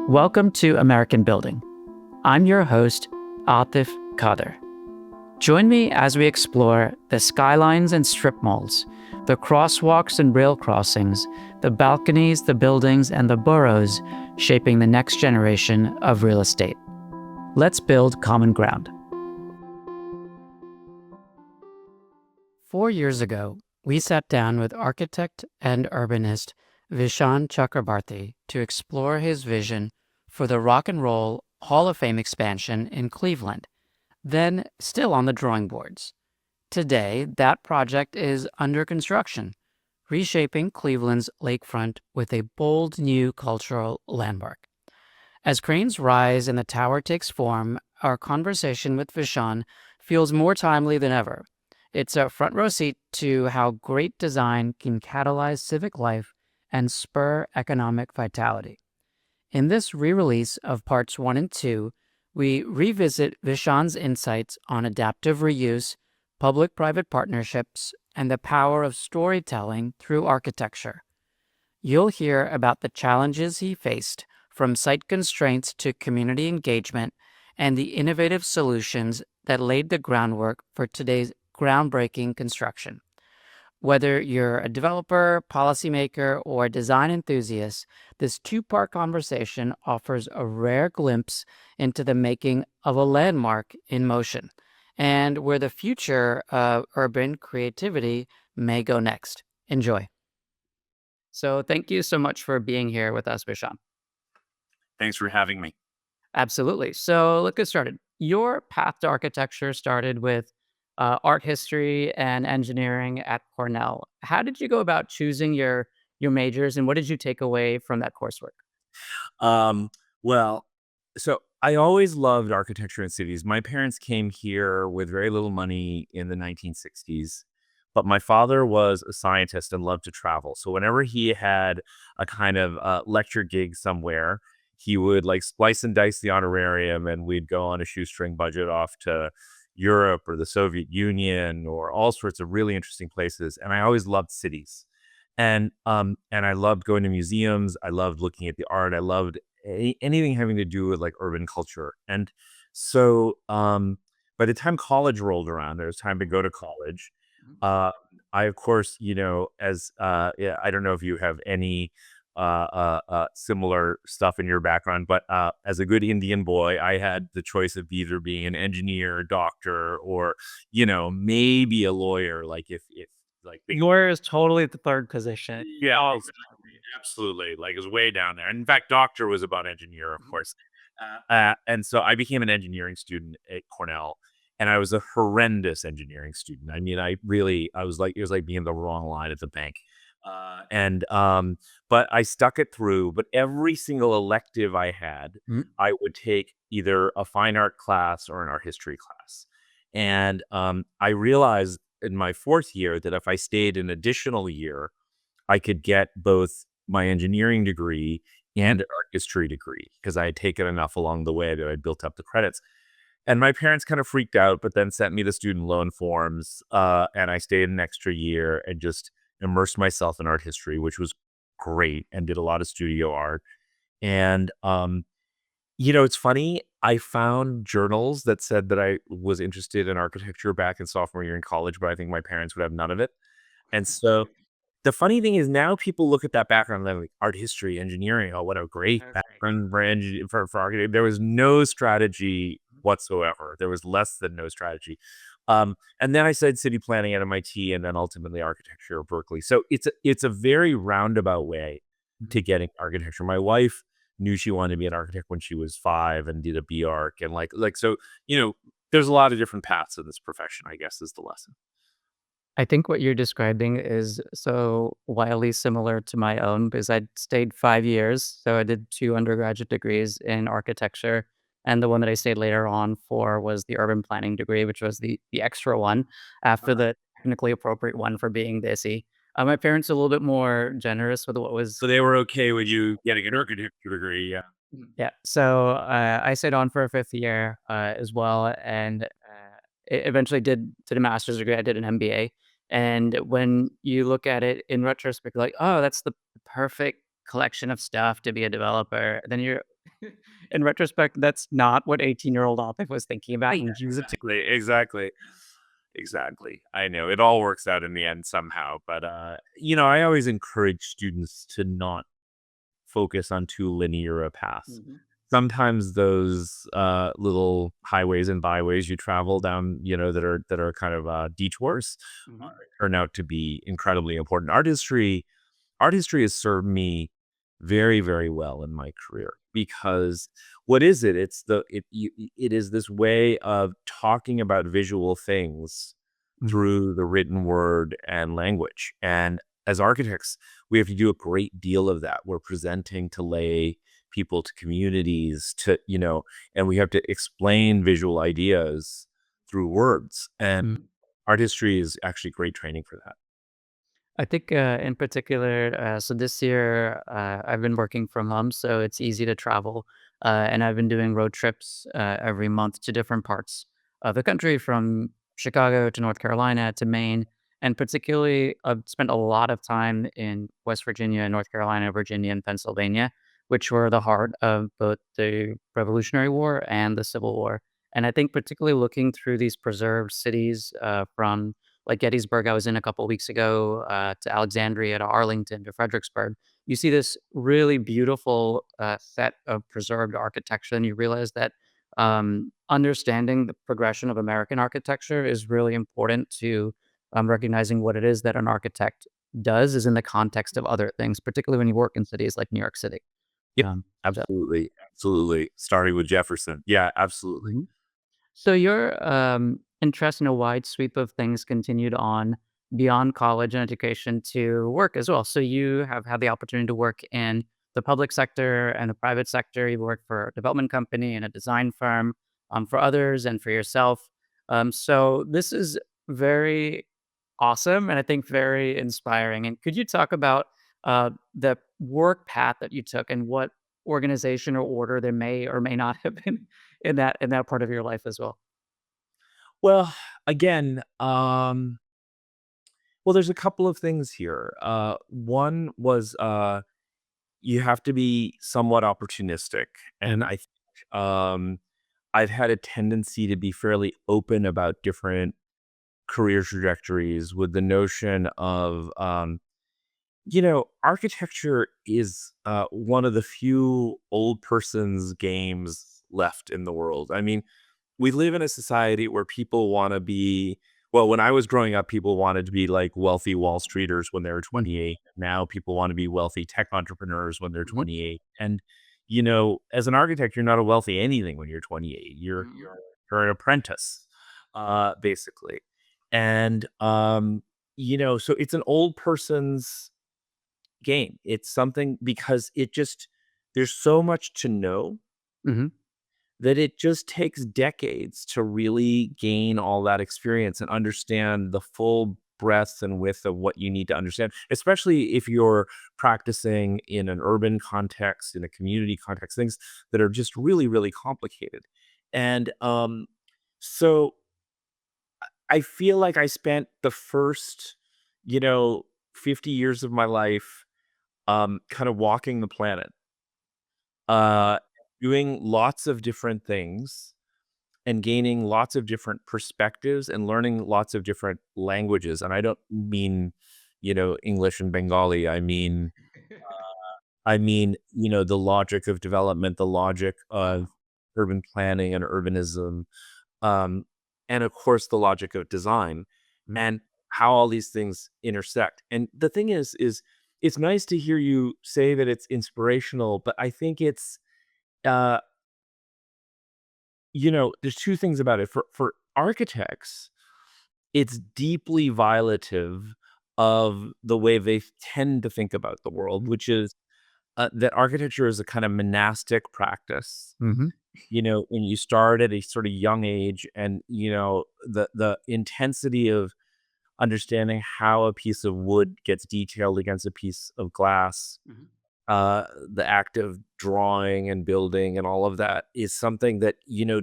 Welcome to American Building. I'm your host, Atif Kader. Join me as we explore the skylines and strip malls, the crosswalks and rail crossings, the balconies, the buildings, and the boroughs shaping the next generation of real estate. Let's build common ground. 4 years ago, we sat down with architect and urbanist Vishaan Chakrabarti to explore his vision for the Rock and Roll Hall of Fame expansion in Cleveland, then still on the drawing boards. Today, that project is under construction, reshaping Cleveland's lakefront with a bold new cultural landmark. As cranes rise and the tower takes form, our conversation with Vishaan feels more timely than ever. It's a front row seat to how great design can catalyze civic life and spur economic vitality. In this re-release of parts 1 and 2, we revisit Vishaan's insights on adaptive reuse, public-private partnerships, and the power of storytelling through architecture. You'll hear about the challenges he faced, from site constraints to community engagement, and the innovative solutions that laid the groundwork for today's groundbreaking construction. Whether you're a developer, policymaker, or design enthusiast, this two-part conversation offers a rare glimpse into the making of a landmark in motion and where the future of urban creativity may go next. Enjoy. So thank you so much for being here with us, Vishaan. Thanks for having me. Absolutely. So let's get started. Your path to architecture started with art history and engineering at Cornell. How did you go about choosing your majors, and what did you take away from that coursework? Um, well, so I always loved architecture and cities. My parents came here with very little money in the 1960s, but my father was a scientist and loved to travel. So whenever he had a kind of lecture gig somewhere, he would like splice and dice the honorarium, and we'd go on a shoestring budget off to Europe or the Soviet Union or all sorts of really interesting places. And I always loved cities. And I loved going to museums. I loved looking at the art. I loved anything having to do with like urban culture. And so by the time college rolled around, there was time to go to college. Mhm. Uh, I, of course, as yeah, I don't know if you have any similar stuff in your background, but as a good Indian boy, I had the choice of either being an engineer, doctor, or maybe a lawyer. Like if like Lawyer is totally the third position. yeah, Oh, exactly. Absolutely. Like it was way down there. And in fact, doctor was about engineer, of mhm. course. And so I became an engineering student at Cornell, and I was a horrendous engineering student. I mean, I was like, it was like being in the wrong line at the bank. But I stuck it through. But every single elective I had, Mm. I would take either a fine art class or an art history class. And I realized in my fourth year that if I stayed an additional year, I could get both my engineering degree and an art history degree because I had taken enough along the way that I built up the credits. And my parents kind of freaked out, but then sent me the student loan forms, and I stayed an extra year and just immersed myself in art history, which was great, and did a lot of studio art. And it's funny. I found journals that said that I was interested in architecture back in sophomore year in college, but I think my parents would have none of it. And so the funny thing is now people look at that background, they're like art history, engineering. Oh, what a great Okay. background for architect. There was no strategy whatsoever. There was less than no strategy. And then I studied city planning at MIT, and then ultimately architecture at Berkeley. So it's a very roundabout way Mhm. to getting architecture. My wife knew she wanted to be an architect when she was 5 and did a B arc, and like so there's a lot of different paths in this profession, I guess, is the lesson. I think what you're describing is so wildly similar to my own because I stayed 5 years. So I did two undergraduate degrees in architecture. And the one that I stayed later on for was the urban planning degree, which was the extra one after the technically appropriate one for being the ISI. My parents are a little bit more generous with what was. So they were okay with you getting an architecture degree, yeah. Yeah. So I stayed on for a fifth year as well, and eventually did a master's degree. I did an MBA, and when you look at it in retrospect, like, oh, that's the perfect collection of stuff to be a developer. Then you're In retrospect, that's not what 18-year-old Atif was thinking about, Right. and he was a Exactly. I know it all works out in the end somehow, but I always encourage students to not focus on too linear a path. Mhm, Sometimes those little highways and byways you travel down, that are kind of detours, mhm, turn out to be incredibly important. Art history has served me very, very well in my career because what is it? It is this way of talking about visual things mhm, through the written word and language. And as architects, we have to do a great deal of that. We're presenting to lay people, to communities, and we have to explain visual ideas through words. And mhm. art history is actually great training for that. I think, in particular, so this year, I've been working from home, so it's easy to travel. And I've been doing road trips every month to different parts of the country, from Chicago to North Carolina to Maine. And particularly, I've spent a lot of time in West Virginia, North Carolina, Virginia, and Pennsylvania, which were the heart of both the Revolutionary War and the Civil War. And I think, particularly looking through these preserved cities from like Gettysburg, I was in a couple weeks ago, to Alexandria, to Arlington, to Fredericksburg. You see this really beautiful set of preserved architecture, and you realize that understanding the progression of American architecture is really important to recognizing what it is that an architect does is in the context of other things, particularly when you work in cities like New York City. Yep, So. absolutely. Starting with Jefferson. Yeah, absolutely. Mhm. So your interest in a wide sweep of things continued on beyond college and education to work as well. So you have had the opportunity to work in the public sector and the private sector. You worked for a development company and a design firm, for others and for yourself. So this is very awesome and I think very inspiring. And could you talk about the work path that you took and what organization or order there may or may not have been in that part of your life as well? Well, again, there's a couple of things here. One was you have to be somewhat opportunistic, and Mhm, I think I've had a tendency to be fairly open about different career trajectories with the notion of architecture is one of the few old person's games left in the world. I mean, we live in a society where people want to be, well, when I was growing up, people wanted to be like wealthy Wall Streeters when they were mm, 28. Now people want to be wealthy tech entrepreneurs when they're mhm, 28. And, as an architect, you're not a wealthy anything when you're 28. mhm, You're an apprentice, basically. And, so it's an old person's game. It's something because there's so much to know mhm, that it just takes decades to really gain all that experience and understand the full breadth and width of what you need to understand, especially if you're practicing in an urban context, in a community context, things that are just really, really complicated. And so I feel like I spent the first, you know, 50 years of my life kind of walking the planet, uh, doing lots of different things and gaining lots of different perspectives and learning lots of different languages. And I don't mean, English and Bengali. I mean, the logic of development, the logic uh-huh, of urban planning and urbanism, um, and of course the logic of design mhm, and how all these things intersect. And the thing is it's nice to hear you say that it's inspirational, but I think it's uh, there's two things about it. For architects, it's deeply violative of the way they tend to think about the world, which is that architecture is a kind of monastic practice. mhm, When you start at a sort of young age, and the intensity of understanding how a piece of wood gets detailed against a piece of glass, mhm, the act of drawing and building and all of that is something that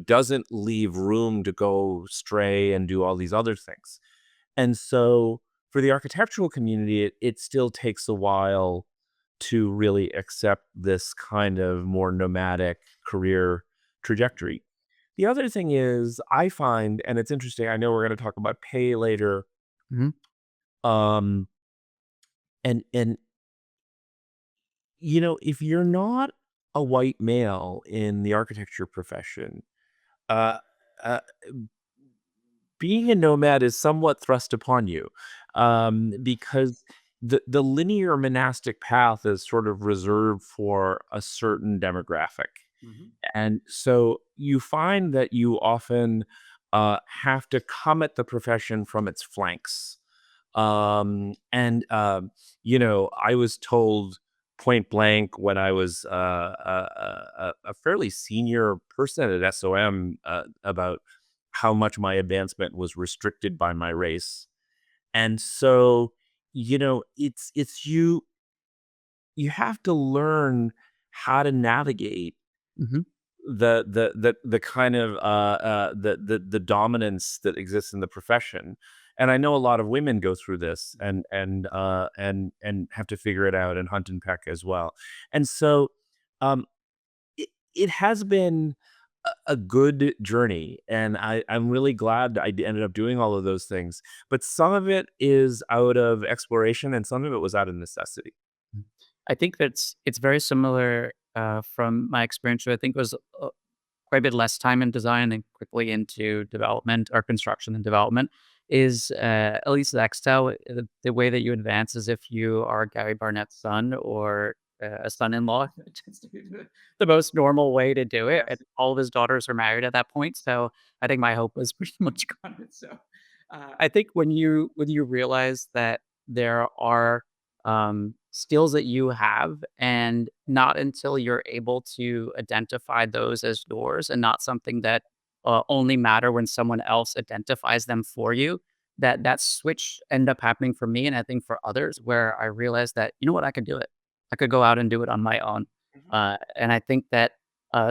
doesn't leave room to go stray and do all these other things. And so for the architectural community, it still takes a while to really accept this kind of more nomadic career trajectory. The other thing is I find, and it's interesting, I know we're going to talk about pay later, Hmm. um, and if you're not a white male in the architecture profession, uh, uh, being a nomad is somewhat thrust upon you, because the linear monastic path is sort of reserved for a certain demographic. Hmm. And so you find that you often have to come at the profession from its flanks. And I was told point blank when I was a fairly senior person at SOM about how much my advancement was restricted by my race. And so, you have to learn how to navigate Hmm. the kind of the dominance that exists in the profession. And I know a lot of women go through this and have to figure it out and hunt and peck as well. And so um it has been a good journey, and I'm really glad ended up doing all of those things. But some of it is out of exploration, and some of it was out of necessity. I think it's very similar from my experience. I think it was quite a bit less time in design and quickly into development or construction and development is at least the Excel, the way that you advance is if you are Gary Barnett's son or a son-in-law. It tends to be the most normal way to do it. And Yes. all of his daughters are married at that point. So I think my hope was pretty much gone. So I think when you realize that there are skills that you have, and not until you're able to identify those as yours and not something that only matter when someone else identifies them for you, that switch ended up happening for me and I think for others, where I realized that, you know what, I could do it. I could go out and do it on my own. Mhm. And I think that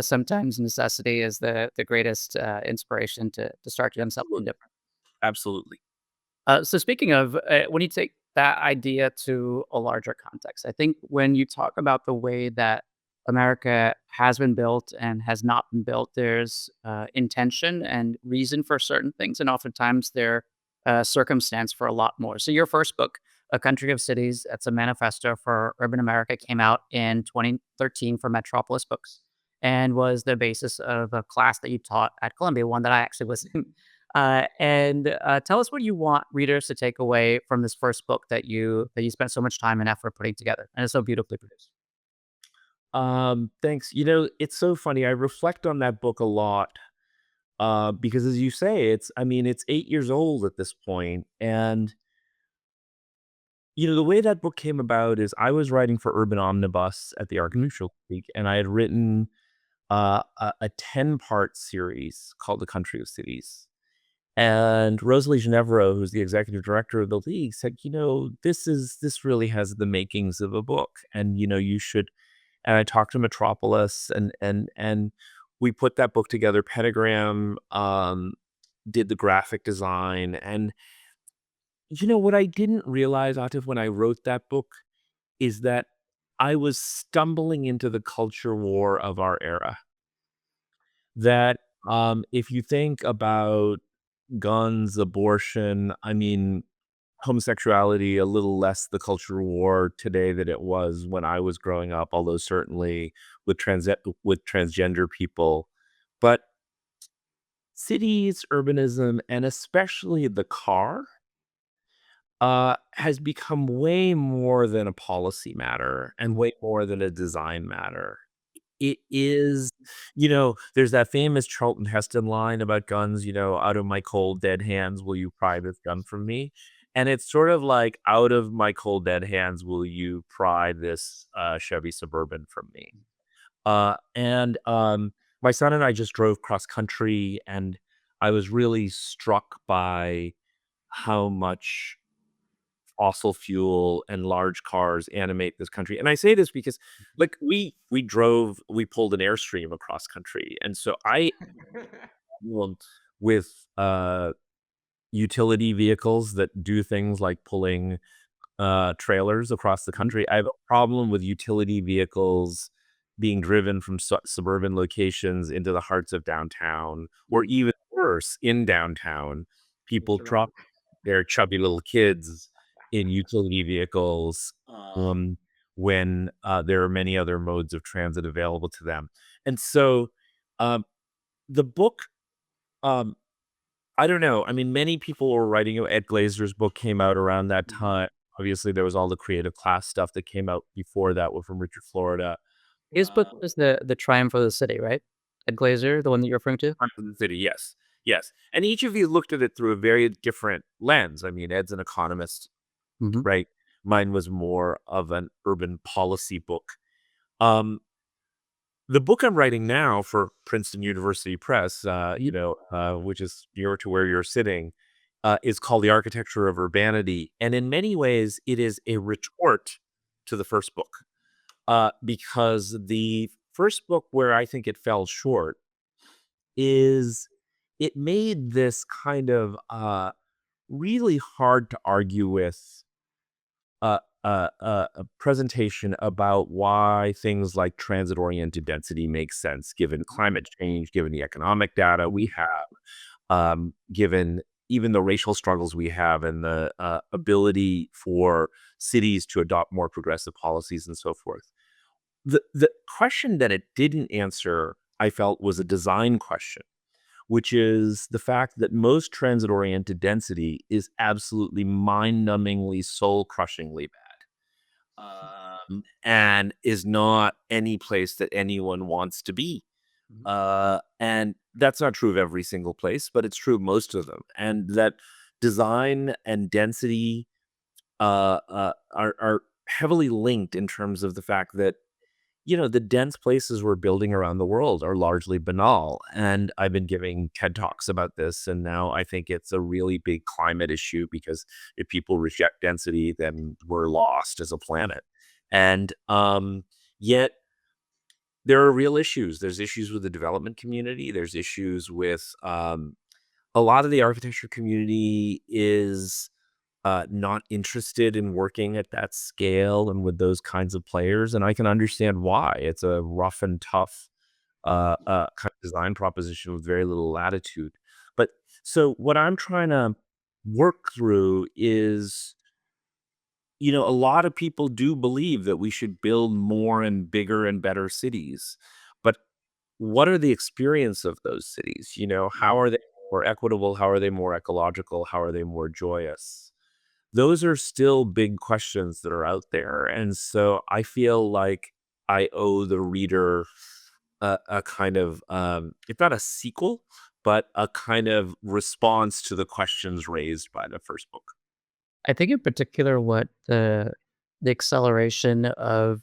sometimes necessity is the greatest inspiration to start doing something Absolutely. different. Absolutely. So speaking of, when you take that idea to a larger context, I think when you talk about the way that America has been built and has not been built, there's intention and reason for certain things, and oftentimes there circumstance for a lot more. So your first book, A Country of Cities, that's a manifesto for urban America, came out in 2013 for Metropolis Books, and was the basis of a class that you taught at Columbia, one that I actually was in. And tell us what you want readers to take away from this first book that you spent so much time and effort putting together, and it's so beautifully produced. Thanks. It's so funny. I reflect on that book a lot, because as you say, it's 8 years old at this point. And, the way that book came about is I was writing for Urban Omnibus at the Mhm. Architectural League, and I had written a 10-part series called The Country of Cities. And Rosalie Ginevra, who's the executive director of the league, said, this really has the makings of a book. And, you should. And I talked to Metropolis, and we put that book together. Pentagram did the graphic design. And what I didn't realize, Atif, when I wrote that book is that I was stumbling into the culture war of our era. That if you think about guns, abortion, homosexuality, a little less the culture war today than it was when I was growing up, although certainly with transgender people. But cities, urbanism, and especially the car, has become way more than a policy matter and way more than a design matter. It is, there's that famous Charlton Heston line about guns, "Out of my cold, dead hands, will you pry this gun from me?" And it's sort of like, "Out of my cold, dead hands, will you pry this, Chevy Suburban from me?" My son and I just drove cross country, and I was really struck by how much fossil fuel and large cars animate this country. And I say this because, like, we pulled an Airstream across country, and so I problem with utility vehicles that do things like pulling trailers across the country. I have a problem with utility vehicles being driven from suburban locations into the hearts of downtown, or even worse, in downtown. People drop their chubby little kids in utility vehicles when there are many other modes of transit available to them. And so um, the book, um, I don't know. I mean, many people were writing. Ed Glazer's book came out around that time. Obviously, there was all the creative class stuff that came out before that were from Richard Florida. His book was the Triumph of the City, right? Ed Glazer, the one that you're referring to? Crime of the City, yes, yes. And each of you looked at it through a very different lens. I mean, Ed's an economist, Mhm. right? Mine was more of an urban policy book. Um, the book I'm writing now for Princeton University Press, which is near to where you're sitting, is called The Architecture of Urbanity. And in many ways, it is a retort to the first book, because the first book, where I think it fell short, is it made this kind of really hard to argue with a presentation about why things like transit-oriented density makes sense, given climate change, given the economic data we have, given even the racial struggles we have, and the ability for cities to adopt more progressive policies and so forth. The question that it didn't answer, I felt, was a design question, which is the fact that most transit-oriented density is absolutely mind-numbingly, soul-crushingly bad, and is not any place that anyone wants to be. And that's not true of every single place, but it's true of most of them. And that design and density are heavily linked in terms of the fact that, the dense places we're building around the world are largely banal. And I've been giving TED Talks about this, and now I think it's a really big climate issue, because if people reject density, then we're lost as a planet. And yet there are real issues. There's issues with the development community. There's issues with a lot of the architecture community is not interested in working at that scale and with those kinds of players, and I can understand why. It's a rough and tough kind of design proposition with very little latitude. But so what I'm trying to work through is, a lot of people do believe that we should build more and bigger and better cities, but what are the experience of those cities? How are they more equitable? How are they more ecological? How are they more joyous? Those are still big questions that are out there, and so I feel like I owe the reader a kind of, if not a sequel, but a kind of response to the questions raised by the first book. I think in particular what the acceleration of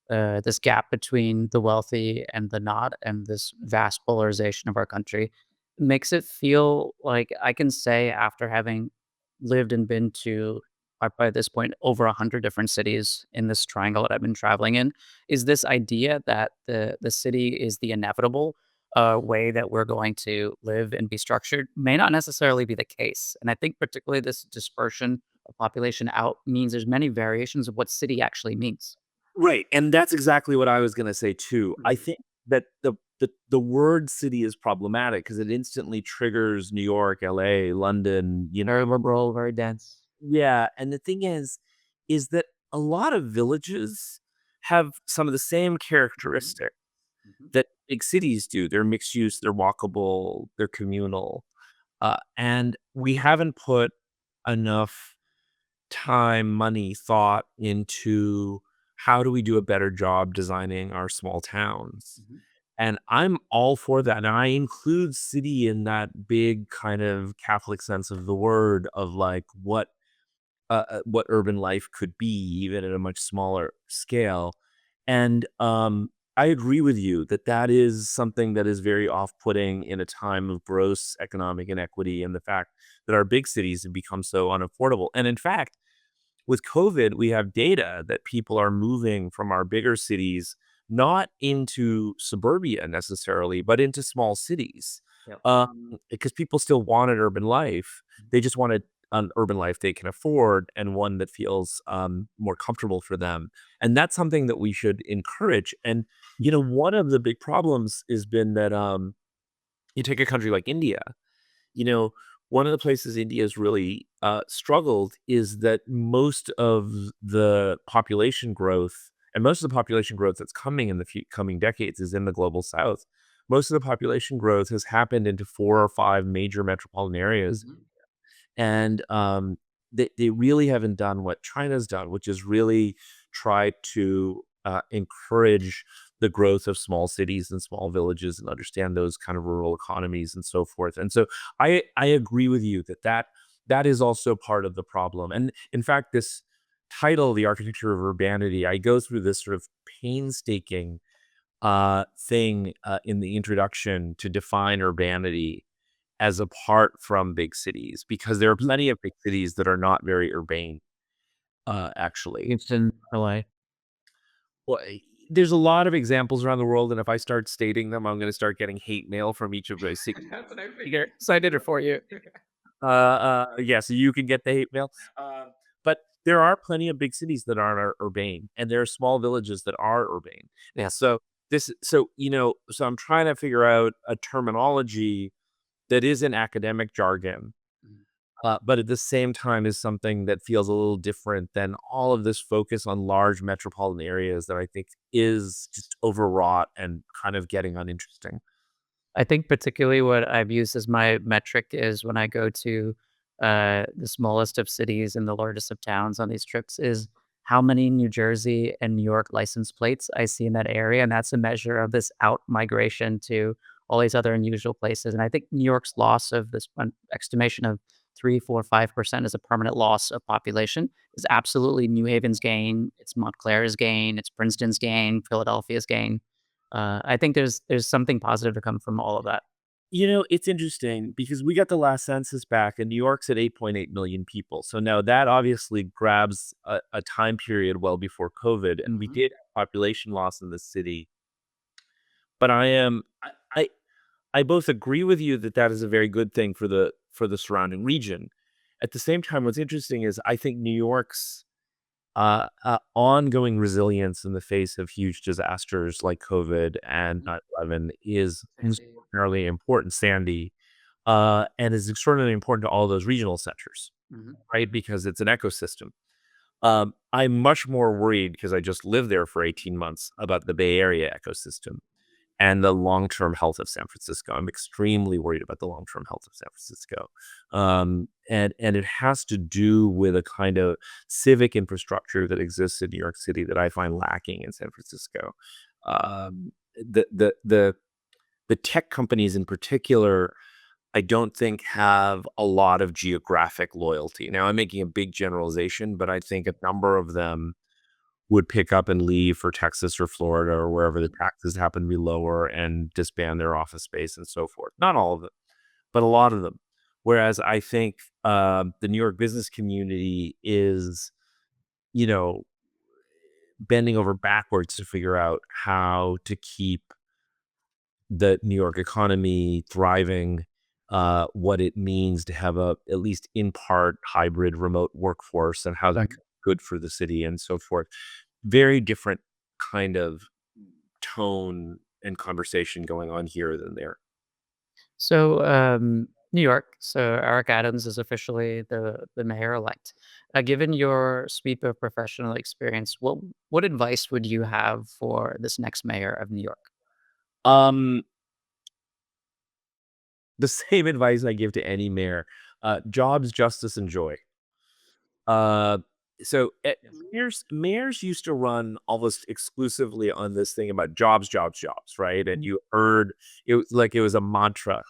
this gap between the wealthy and the not, and this vast polarization of our country makes it feel like I can say, after having lived and been to, by this point, over 100 different cities in this triangle that I've been traveling in, is this idea that the city is the inevitable way that we're going to live and be structured may not necessarily be the case. And I think particularly this dispersion of population out means there's many variations of what city actually means. Right, and that's exactly what I was gonna say too. I Mhm. think that the word city is problematic because it instantly triggers New York, LA, London, Very liberal, very dense. Yeah, and the thing is that a lot of villages have some of the same Mhm, characteristics mhm. that big cities do. They're mixed use, they're walkable, they're communal, and we haven't put enough time, money, thought into how do we do a better job designing our small towns. Mhm. And I'm all for that. And I include city in that big kind of Catholic sense of the word, of like what urban life could be, even at a much smaller scale. And I agree with you that that is something that is very off-putting in a time of gross economic inequity, and the fact that our big cities have become so unaffordable. And in fact, with COVID, we have data that people are moving from our bigger cities, not into suburbia necessarily, but into small cities. Yep. Because people still wanted urban life. They just wanted an urban life they can afford and one that feels more comfortable for them. And that's something that we should encourage. And one of the big problems has been that you take a country like India. you know, One of the places India's really struggled is that most of the population growth and most of the population growth that's coming in the coming decades is in the global south. Most of the population growth has happened into 4 or 5 major metropolitan areas, Mhm. and they really haven't done what China's done, which is really try to encourage the growth of small cities and small villages and understand those kind of rural economies and so forth. And so I agree with you that is also part of the problem. And in fact, this title, The Architecture of Urbanity, I go through this sort of painstaking thing in the introduction to define urbanity as apart from big cities, because there are plenty of big cities that are not very urbane, actually. Houston, LA. Well, there's a lot of examples around the world, and if I start stating them, I'm going to start getting hate mail from each of those cities. That's what I figured. So I did it for you. Yeah, so you can get the hate mail. But there are plenty of big cities that aren't urbane, and there are small villages that are urbane. Yeah. So I'm trying to figure out a terminology that isn't academic jargon, but at the same time is something that feels a little different than all of this focus on large metropolitan areas that I think is just overwrought and kind of getting uninteresting. I think particularly what I've used as my metric is when I go to the smallest of cities and the largest of towns on these trips is how many New Jersey and New York license plates I see in that area. And that's a measure of this out migration to all these other unusual places. And I think New York's loss of this one estimation of 3, 4, 5% is a permanent loss of population is absolutely New Haven's gain. It's Montclair's gain. It's Princeton's gain. Philadelphia's gain. I think there's something positive to come from all of that. It's interesting because we got the last census back and New York's at 8.8 million people. So now that obviously grabs a time period well before COVID, and we Mhm. did have population loss in the city. But I both agree with you that that is a very good thing for the surrounding region. At the same time, what's interesting is I think New York's ongoing resilience in the face of huge disasters like COVID and Mhm. 9/11 is Sandy. extraordinarily important, Sandy, and is extraordinarily important to all those regional centers, Mhm. right? Because it's an ecosystem. I'm much more worried because I just lived there for 18 months about the Bay Area ecosystem and the long-term health of San Francisco. I'm extremely worried about the long-term health of San Francisco. And it has to do with a kind of civic infrastructure that exists in New York City that I find lacking in San Francisco. The tech companies in particular, I don't think have a lot of geographic loyalty. Now, I'm making a big generalization, but I think a number of them would pick up and leave for Texas or Florida or wherever the taxes happen to be lower and disband their office space and so forth. Not all of them, but a lot of them. Whereas I think the New York business community is, you know, bending over backwards to figure out how to keep the New York economy thriving, what it means to have a at least in part hybrid remote workforce, and how that Mhm. could be good for the city and so forth. Very different kind of tone and conversation going on here than there. So, New York. So Eric Adams is officially the mayor elect. Given your sweep of professional experience, what advice would you have for this next mayor of New York? Um, the same advice I give to any mayor: jobs, justice, and joy. Uh, Yes. mayors used to run almost exclusively on this thing about jobs, jobs, jobs, right? And Mhm. you heard it was like it was a mantra.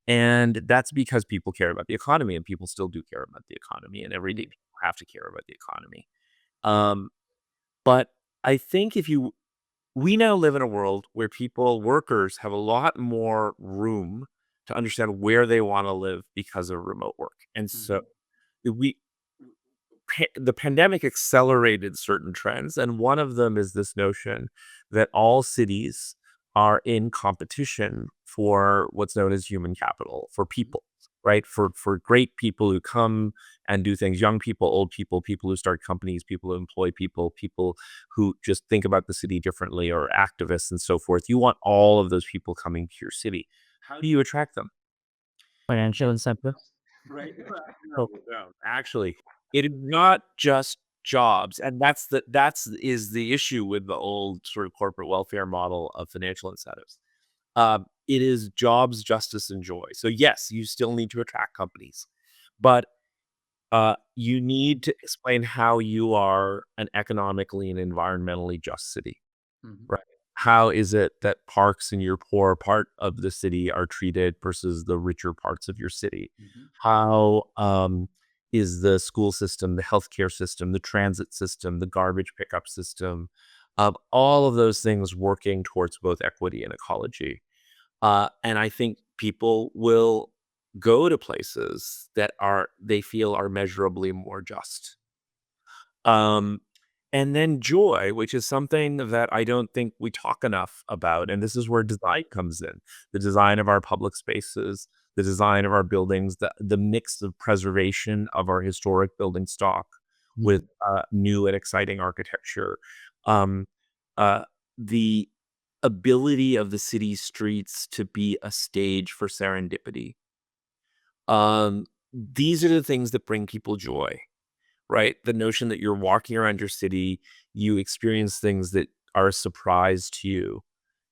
And that's because people care about the economy, and people still do care about the economy, and everyday Mhm. people have to care about the economy. Um, but I think if you we now live in a world where workers have a lot more room to understand where they want to live because of remote work. And so Mhm. we the pandemic accelerated certain trends, and one of them is this notion that all cities are in competition for what's known as human capital, for people, right? For great people who come and do things, young people, old people, people who start companies, people who employ people, people who just think about the city differently, or activists and so forth. You want all of those people coming to your city. How do you attract them? Financial incentive. Right. No, no. Actually, it is not just jobs, and that's the issue with the old sort of corporate welfare model of financial incentives. It is jobs, justice, and joy. So yes, you still need to attract companies, but you need to explain how you are an economically and environmentally just city. Mhm. Right. How is it that parks in your poor part of the city are treated versus the richer parts of your city? Mhm. How is the school system, the healthcare system, the transit system, the garbage pickup system, all of those things working towards both equity and ecology? And I think people will go to places that they feel are measurably more just. Um, and then joy, which is something that I don't think we talk enough about. And this is where design comes in, the design of our public spaces, the design of our buildings, the mix of preservation of our historic building stock with Mhm. new and exciting architecture. Um, uh, the ability of the city streets to be a stage for serendipity. These are the things that bring people joy, right? The notion that you're walking around your city, you experience things that are a surprise to you.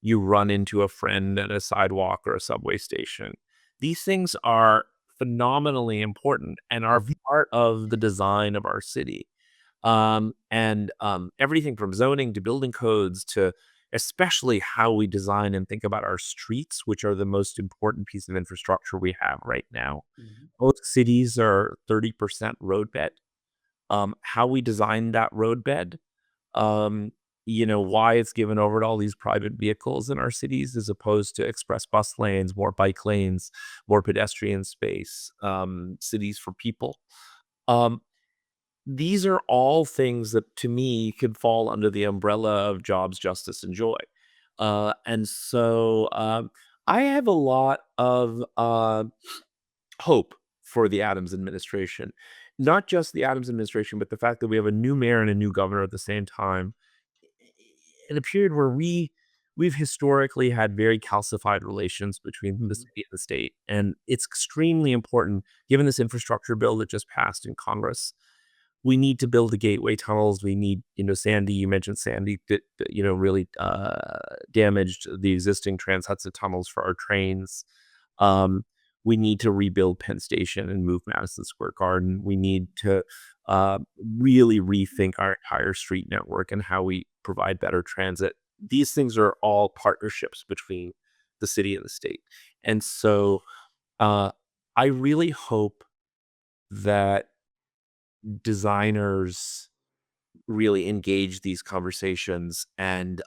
You run into a friend at a sidewalk or a subway station. These things are phenomenally important and are part of the design of our city. And everything from zoning to building codes to especially how we design and think about our streets, which are the most important piece of infrastructure we have right now. Mhm. Most cities are 30% roadbed. How we design that roadbed, um, why it's given over to all these private vehicles in our cities as opposed to express bus lanes, more bike lanes, more pedestrian space, cities for people. Um, these are all things that to me could fall under the umbrella of jobs, justice, and joy. And so I have a lot of hope for the Adams administration. Not just the Adams administration, but the fact that we have a new mayor and a new governor at the same time in a period where we've historically had very calcified relations between the Mhm. city and the state. And it's extremely important, given this infrastructure bill that just passed in Congress. We need to build the gateway tunnels. We need, Sandy, you mentioned Sandy, that really damaged the existing Trans Hudson tunnels for our trains. Um, we need to rebuild Penn Station and move Madison Square Garden. We need to uh, really rethink our entire street network and how we provide better transit. These things are all partnerships between the city and the state. And so uh, I really hope that designers really engage these conversations and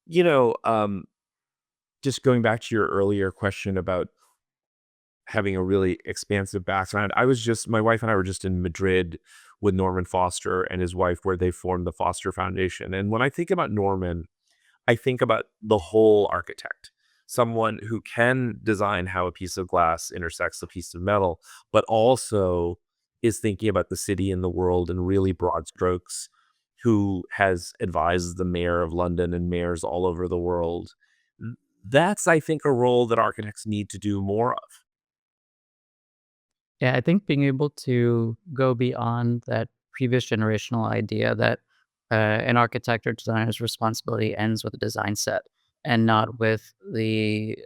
you know um just going back to your earlier question about having a really expansive background. My wife and I were just in Madrid with Norman Foster and his wife, where they formed the Foster Foundation. And when I think about Norman, I think about the whole architect, someone who can design how a piece of glass intersects a piece of metal, but also is thinking about the city and the world in really broad strokes, who has advised the mayor of London and mayors all over the world. That's, I think, a role that architects need to do more of. Yeah, I think being able to go beyond that previous generational idea that an architect or designer's responsibility ends with a design set and not with the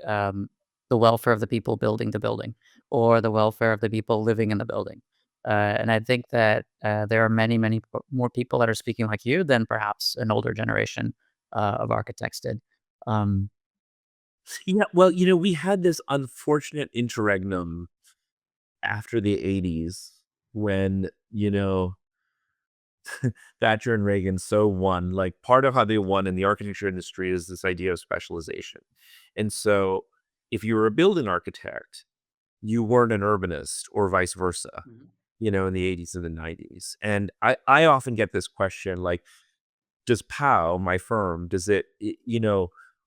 welfare of the people building the building or the welfare of the people living in the building. And I think that there are many, many more people that are speaking like you than perhaps an older generation of architects did. Um, Yeah, well, we had this unfortunate interregnum after the 80s when, Thatcher and Reagan so won. Like, part of how they won in the architecture industry is this idea of specialization. And so if you were a building architect, you weren't an urbanist or vice versa, Mhm. in the 80s and the 90s. And I often get this question like, does POW, my firm,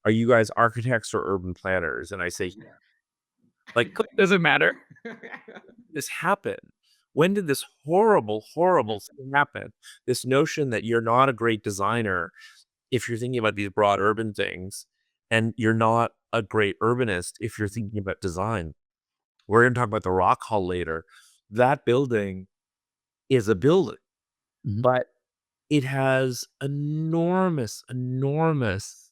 are you guys architects or urban planners? And I say, Like, Doesn't matter. this happen? When did this horrible, horrible thing happen? This notion that you're not a great designer if you're thinking about these broad urban things, and you're not a great urbanist if you're thinking about design. We're going to talk about the Rock Hall later. That building is a building, Mhm. but it has enormous, enormous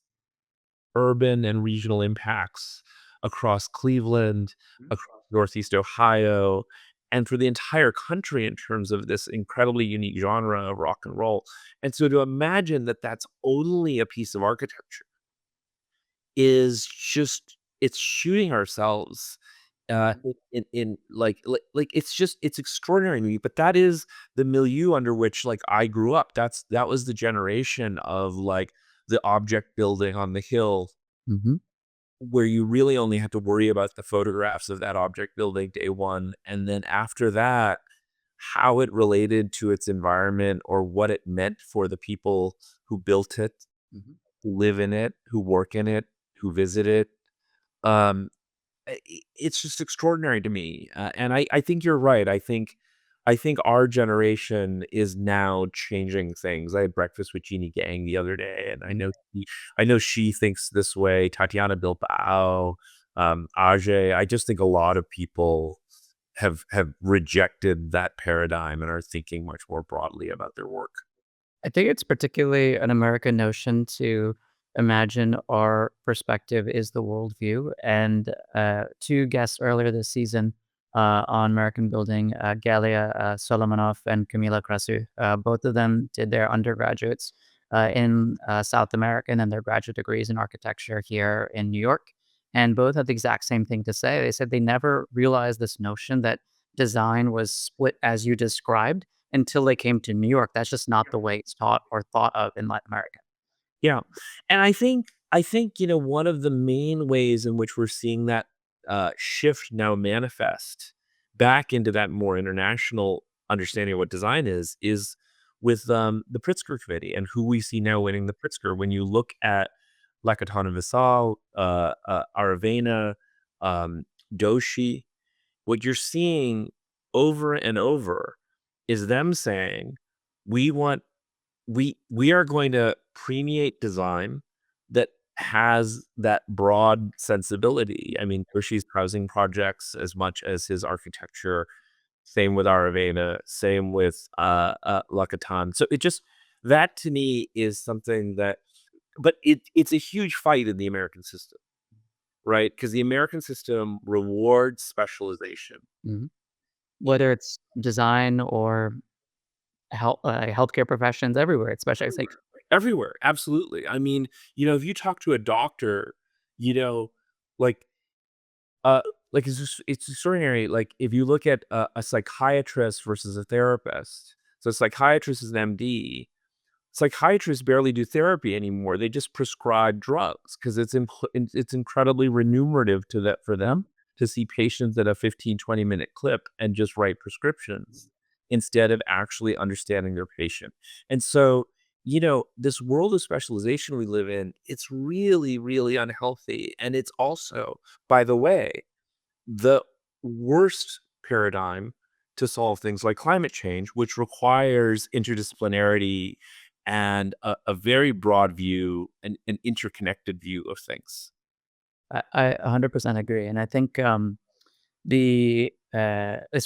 urban and regional impacts across Cleveland, across Northeast Ohio, and for the entire country in terms of this incredibly unique genre of rock and roll. And so to imagine that that's only a piece of architecture is just it's shooting ourselves in it's just it's extraordinary to me. But that is the milieu under which like I grew up. That was the generation of like the object building on the hill Mhm. where you really only had to worry about the photographs of that object building day one. And then after that, how it related to its environment or what it meant for the people who built it, Mhm. who live in it, who work in it, who visit it. Um, it's just extraordinary to me. And I think you're right. I think our generation is now changing things. I had breakfast with Jeannie Gang the other day, and I know she thinks this way. Tatiana Bilbao, Ajay. I just think a lot of people have rejected that paradigm and are thinking much more broadly about their work. I think it's particularly an American notion to imagine our perspective is the worldview. And two guests earlier this season on American Building, Galia Solomonov and Camila Krasu, both of them did their undergraduates in South America and then their graduate degrees in architecture here in New York. And both had the exact same thing to say. They said they never realized this notion that design was split as you described until they came to New York. That's just not the way it's taught or thought of in Latin America. Yeah. And I think, one of the main ways in which we're seeing that shift now manifest back into that more international understanding of what design is with the Pritzker Committee and who we see now winning the Pritzker. When you look at Lakatana Visal, Aravena, um, Doshi, what you're seeing over and over is them saying, we want we are going to premiate design that has that broad sensibility. I mean, Hirsch's housing projects as much as his architecture. Same with Aravena. Same with Lakatan. So it just that to me is something that, but it's a huge fight in the American system, right? Because the American system rewards specialization. Mhm. Whether it's design or healthcare professions everywhere, especially I think. Everywhere. Everywhere, absolutely. I mean, if you talk to a doctor, you know, like, uh, it's extraordinary, like, if you look at a psychiatrist versus a therapist. So, a psychiatrist is an MD. Psychiatrists barely do therapy anymore. They just prescribe drugs because it's incredibly remunerative to that for them to see patients at a 15-20 minute clip and just write prescriptions instead of actually understanding their patient. And so, this world of specialization we live in, it's really, really unhealthy. And it's also, by the way, the worst paradigm to solve things like climate change, which requires interdisciplinarity and a very broad view and an interconnected view of things. I 100% agree, and I think this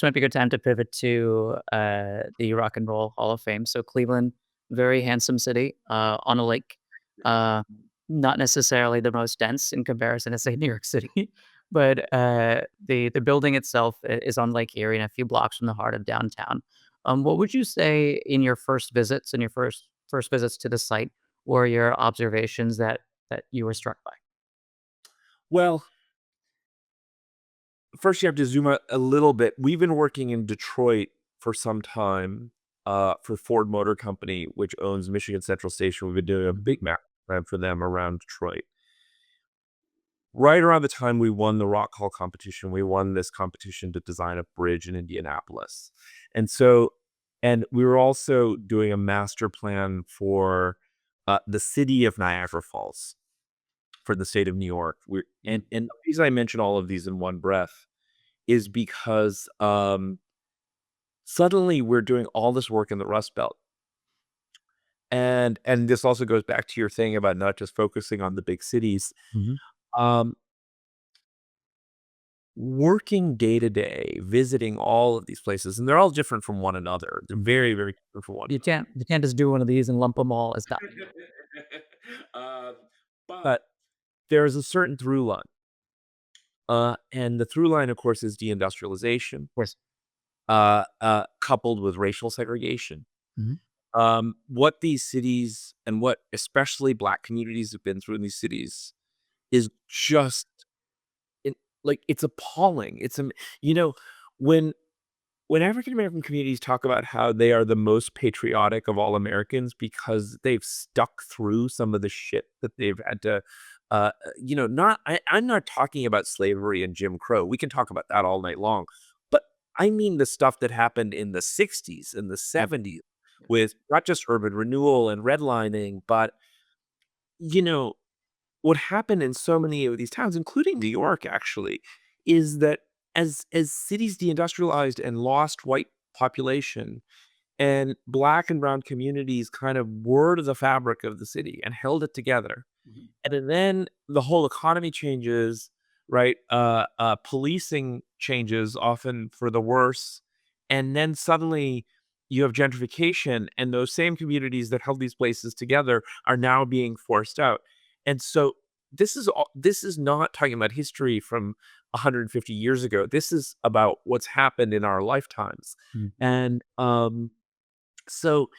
might be a good time to pivot to the Rock and Roll Hall of Fame. So Cleveland, very handsome city on a lake. Uh, Not necessarily the most dense in comparison to say New York City, but the building itself is on Lake Erie and a few blocks from the heart of downtown. What would you say in your first visits and your first visits to the site were your observations that you were struck by? Well, first you have to zoom out a little bit. We've been working in Detroit for some time for Ford Motor Company, which owns Michigan Central Station. We've been doing a big map plan for them around Detroit. Right around the time we won the Rock Hall competition, we won this competition to design a bridge in Indianapolis. And we were also doing a master plan for the city of Niagara Falls. for the state of New York. Mhm. And the reason I mention all of these in one breath is because suddenly we're doing all this work in the Rust Belt. And this also goes back to your thing about not just focusing on the big cities. Mhm. Um, Working day to day, visiting all of these places, and they're all different from one another. They're very, very different from one You can't just do one of these and lump them all as done. another. But there's a certain through line. And the through line, of course, is deindustrialization, Of course. coupled with racial segregation. Mhm. What these cities and what especially Black communities have been through in these cities is just it, like it's appalling. You know, when African American communities talk about how they are the most patriotic of all Americans because they've stuck through some of the shit that they've had to, not, I'm not talking about slavery and Jim Crow. We can talk about that all night long. But I mean the stuff that happened in the 60s and the Yep. 70s with not just urban renewal and redlining, but, you know, what happened in so many of these towns, including New York, actually, is that as cities deindustrialized and lost white population, and Black and brown communities kind of were the fabric of the city and held it together. Mhm. And then the whole economy changes, right? Policing changes often for the worse. And then suddenly you have gentrification, and those same communities that held these places together are now being forced out. And so this is not talking about history from 150 years ago. This is about what's happened in our lifetimes. Mhm. And so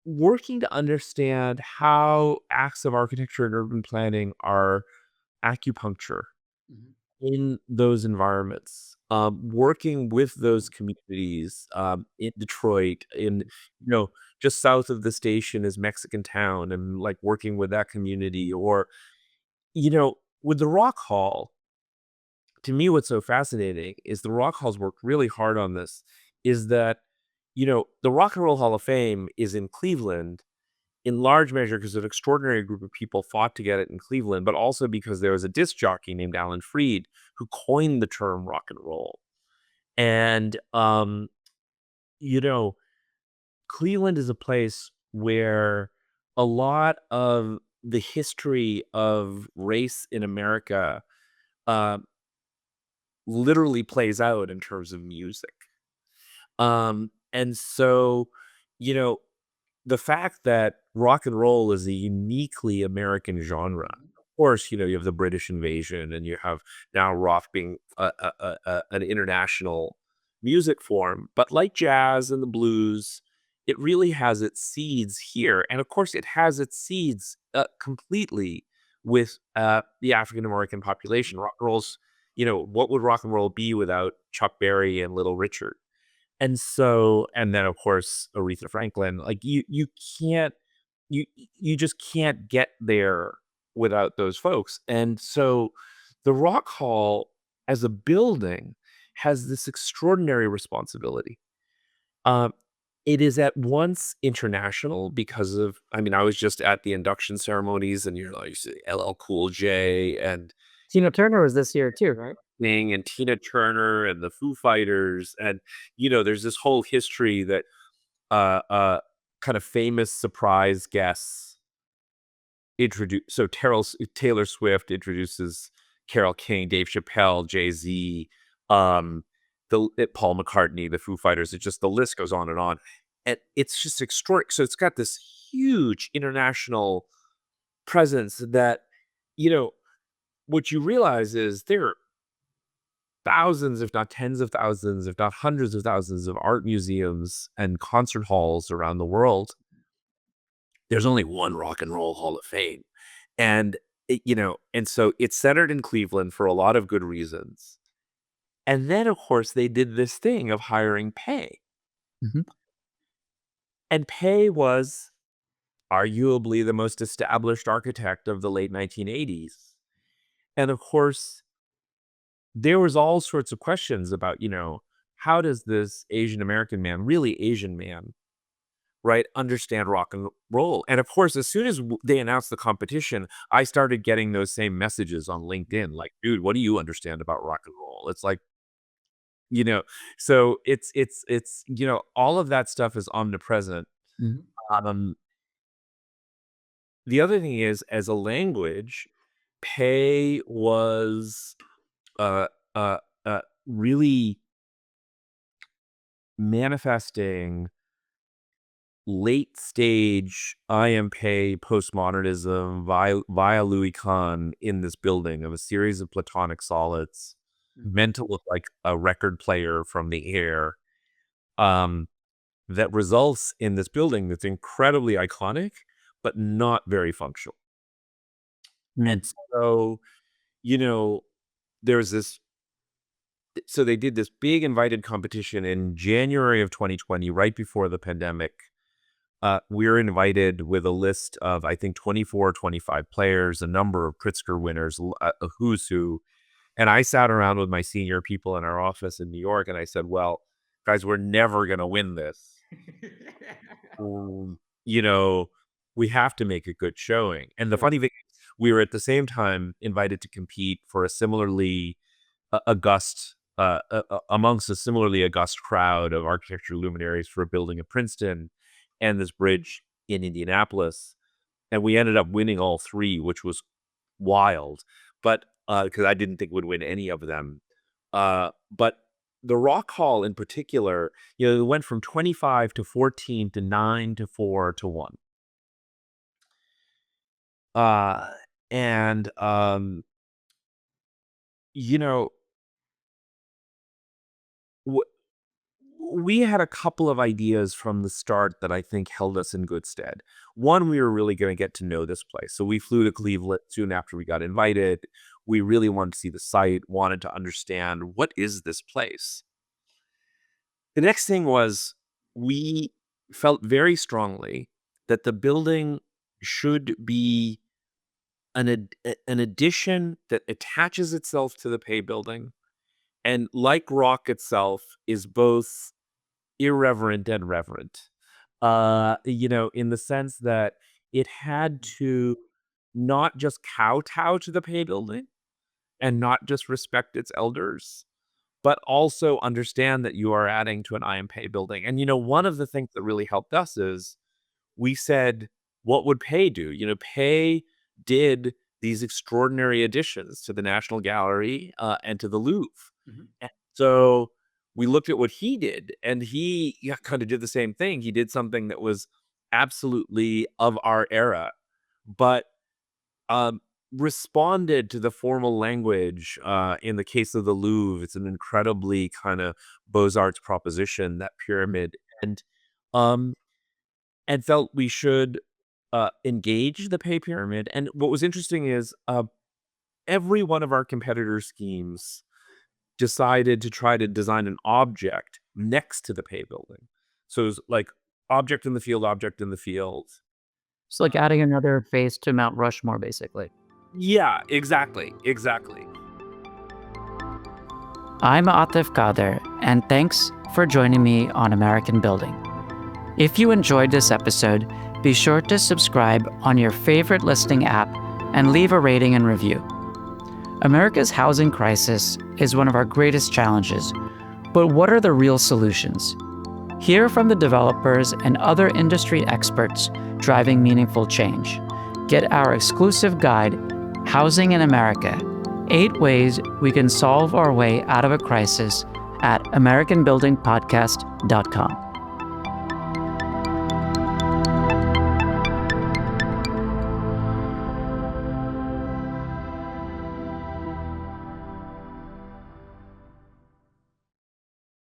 working to understand how acts of architecture and urban planning are acupuncture Mhm. in those environments, working with those communities, in Detroit, just south of the station is Mexican Town, and like working with that community, or, with the Rock Hall. To me, what's so fascinating is the Rock Hall's worked really hard on this, is that, the Rock and Roll Hall of Fame is in Cleveland in large measure because an extraordinary group of people fought to get it in Cleveland, but also because there was a disc jockey named Alan Freed who coined the term rock and roll. And, you know, Cleveland is a place where a lot of the history of race in America uh, literally plays out in terms of music. And so, you know, the fact that rock and roll is a uniquely American genre. Of course, you have the British invasion, and you have now rock being an international music form. But like jazz and the blues, it really has its seeds here, and of course, it has its seeds completely with the African American population. Rock and roll's, what would rock and roll be without Chuck Berry and Little Richard? And then, of course, Aretha Franklin, like, can't you you just can't get there without those folks, and so the Rock Hall as a building has this extraordinary responsibility. Um, it is at once international because of I mean, I was just at the induction ceremonies, and you're like, you see LL Cool J and Tina Turner was this year too, right? Sting and Tina Turner and the Foo Fighters, and, there's this whole history that, uh, uh, kind of famous surprise guests introduce. So Taylor Swift introduces Carole King, Dave Chappelle, Jay-Z, Paul McCartney, the Foo Fighters. It just the list goes on and on. And it's just extraordinary. So it's got this huge international presence that, you know, what you realize is there are thousands, if not tens of thousands, if not hundreds of thousands of art museums and concert halls around the world. There's only one Rock and Roll Hall of Fame. And and so it's centered in Cleveland for a lot of good reasons. And then, of course, they did this thing of hiring Pei. Mhm. And Pei was arguably the most established architect of the late 1980s. And of course, there was all sorts of questions about, how does this Asian American man, really Asian man, right, understand rock and roll. And of course, as soon as they announced the competition, I started getting those same messages on LinkedIn, like, dude, what do you understand about rock and roll? It's like, you know, so it's, all of that stuff is omnipresent. Mhm. Um, the other thing is, as a language, pay was uh, uh, really manifesting late stage I am pay postmodernism via Louis Kahn in this building of a series of platonic solids meant to look like a record player from the air, um, that results in this building that's incredibly iconic, but not very functional. And so, you know, there's this so they did this big invited competition in January of 2020, right before the pandemic. We were invited with a list of, I think, 24, 25 players, a number of Pritzker winners, a who's who. And I sat around with my senior people in our office in New York, and I said, well, guys, we're never going to win this. You know, we have to make a good showing. And the funny thing, we were at the same time invited to compete for a similarly august, amongst a similarly august crowd of architecture luminaries for a building in Princeton and this bridge in Indianapolis. And we ended up winning all three, which was wild. But because I didn't think we'd win any of them. But the Rock Hall in particular, it went from 25 to 14 to 9 to 4 to 1. And you know, w- we had a couple of ideas from the start that I think held us in good stead. One, we were really going to get to know this place. So we flew to Cleveland soon after we got invited. We really wanted to see the site, wanted to understand, what is this place? The next thing was, we felt very strongly that the building should be an addition that attaches itself to the Pay building, and like rock itself, is both irreverent and reverent. In the sense that it had to not just kowtow to the Pay building and not just respect its elders, but also understand that you are adding to an I am Pay building. And one of the things that really helped us is, we said, what would Pay do? Pay did these extraordinary additions to the National Gallery and to the Louvre. And so we looked at what he did, and he kind of did the same thing. He did something that was absolutely of our era, but um, responded to the formal language. In the case of the Louvre, it's an incredibly kind of Beaux-Arts proposition, that pyramid, um, and felt we should engage the Pay pyramid. And what was interesting is, every one of our competitor schemes decided to try to design an object next to the Pay building. So it was like object in the field, object in the field. It's like adding another face to Mount Rushmore, basically. Yeah, exactly. Exactly. I'm Atif Kader, and thanks for joining me on American Building. If you enjoyed this episode, be sure to subscribe on your favorite listening app and leave a rating and review. America's housing crisis is one of our greatest challenges, but what are the real solutions? Hear from the developers and other industry experts driving meaningful change. Get our exclusive guide, Housing in America: 8 Ways We Can Solve Our Way Out of a Crisis, at AmericanBuildingPodcast.com.